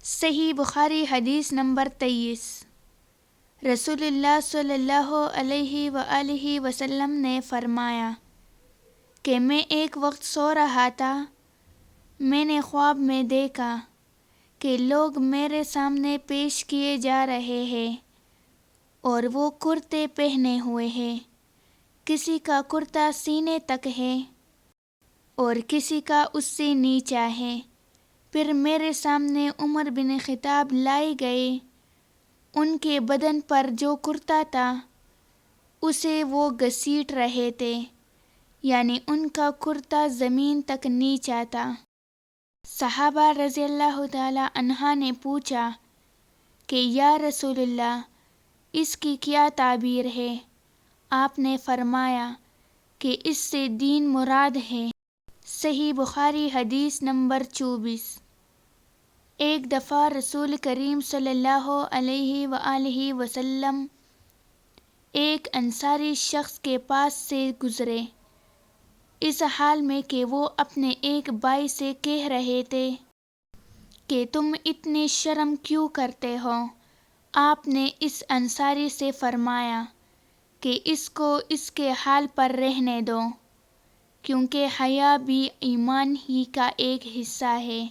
صحیح بخاری حدیث نمبر 23۔ رسول اللہ صلی اللہ علیہ وآلہ وسلم نے فرمایا کہ میں ایک وقت سو رہا تھا، میں نے خواب میں دیکھا کہ لوگ میرے سامنے پیش کیے جا رہے ہیں اور وہ کرتے پہنے ہوئے ہیں، کسی کا کرتا سینے تک ہے اور کسی کا اس سے نیچا ہے۔ پھر میرے سامنے عمر بن خطاب لائے گئے، ان کے بدن پر جو کرتا تھا اسے وہ گھسیٹ رہے تھے، یعنی ان کا کرتا زمین تک نیچا تھا۔ صحابہ رضی اللہ تعالی عنہ نے پوچھا کہ یا رسول اللہ، اس کی کیا تعبیر ہے؟ آپ نے فرمایا کہ اس سے دین مراد ہے۔ صحیح بخاری حدیث نمبر 24۔ ایک دفعہ رسول کریم صلی اللہ علیہ وآلہ وسلم ایک انصاری شخص کے پاس سے گزرے، اس حال میں کہ وہ اپنے ایک بھائی سے کہہ رہے تھے کہ تم اتنی شرم کیوں کرتے ہو؟ آپ نے اس انصاری سے فرمایا کہ اس کو اس کے حال پر رہنے دو، کیونکہ حیا بھی ایمان ہی کا ایک حصہ ہے۔